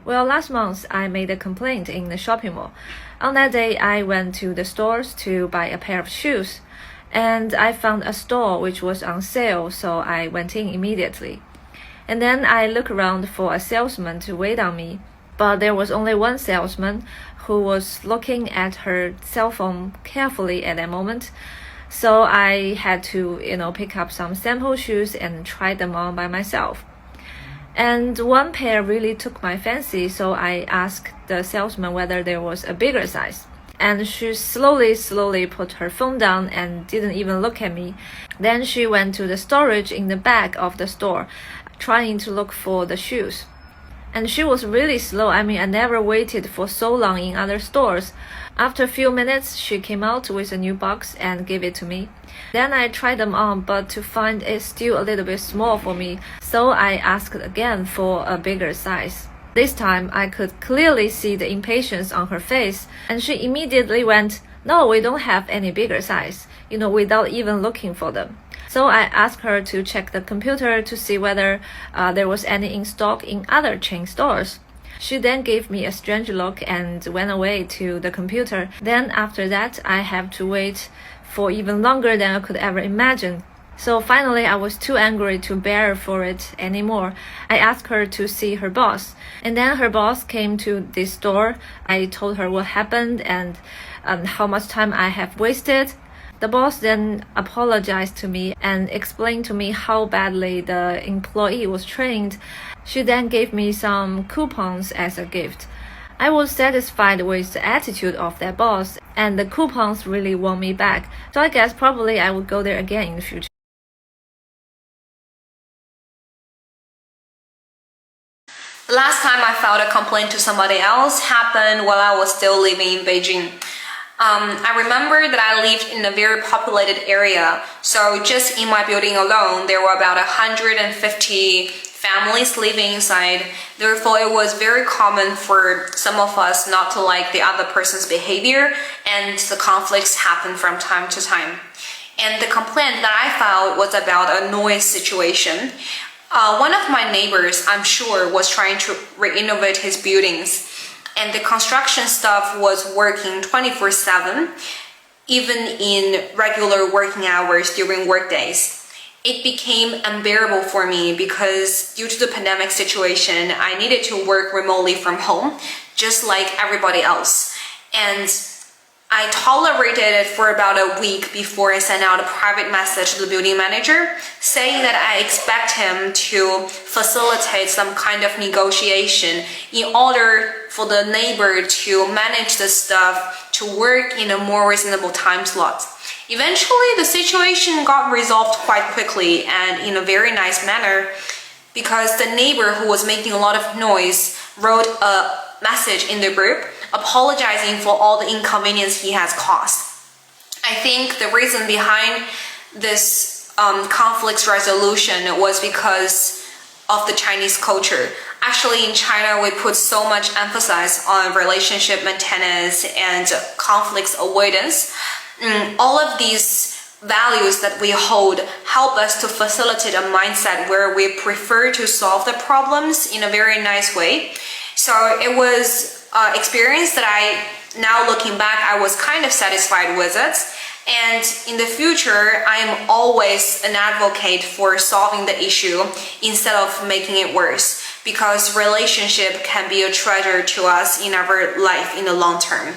Well, last month I made a complaint in the shopping mall. On that day, I went to the stores to buy a pair of shoes, and I found a store which was on sale, so I went in immediately. And then I looked around for a salesman to wait on me, but there was only one salesman who was looking at her cell phone carefully at that moment. So I had to, pick up some sample shoes and try them on by myself. And one pair really took my fancy, so I asked the salesman whether there was a bigger size. And she slowly put her phone down and didn't even look at me. Then she went to the storage in the back of the store, trying to look for the shoes. And she was really slow. I never waited for so long in other stores. After a few minutes, she came out with a new box and gave it to me. Then I tried them on, but to find it still a little bit small for me, so I asked again for a bigger size. This time, I could clearly see the impatience on her face, and she immediately went, "No, we don't have any bigger size," without even looking for them. So I asked her to check the computer to see whether there was any in stock in other chain stores. She then gave me a strange look and went away to the computer. Then after that, I have to wait for even longer than I could ever imagine. So finally, I was too angry to bear for it anymore. I asked her to see her boss. And then her boss came to this store. I told her what happened and how much time I have wasted. The boss then apologized to me and explained to me how badly the employee was trained. She then gave me some coupons as a gift. I was satisfied with the attitude of that boss, and the coupons really won me back. So I guess probably I would go there again in the future. The last time I filed a complaint to somebody else happened while I was still living in Beijing. I remember that I lived in a very populated area, so just in my building alone, there were about 150 families living inside. Therefore, it was very common for some of us not to like the other person's behavior, and the conflicts happen from time to time. And the complaint that I filed was about a noise situation. One of my neighbors, I'm sure, was trying to renovate his buildings, and the construction staff was working 24/7, even in regular working hours during work days. It became unbearable for me because due to the pandemic situation, I needed to work remotely from home, just like everybody else. And I tolerated it for about a week before I sent out a private message to the building manager saying that I expect him to facilitate some kind of negotiation in order for the neighbor to manage the stuff to work in a more reasonable time slot. Eventually, the situation got resolved quite quickly and in a very nice manner because the neighbor who was making a lot of noise wrote a message in the group apologizing for all the inconvenience he has caused. I think the reason behind this conflict resolution was because of the Chinese culture. Actually, in China, we put so much emphasis on relationship maintenance and conflict avoidance. All of these values that we hold help us to facilitate a mindset where we prefer to solve the problems in a very nice way. So it was an experience that now looking back, I was kind of satisfied with it. And in the future, I am always an advocate for solving the issue instead of making it worse, because relationship can be a treasure to us in our life in the long term.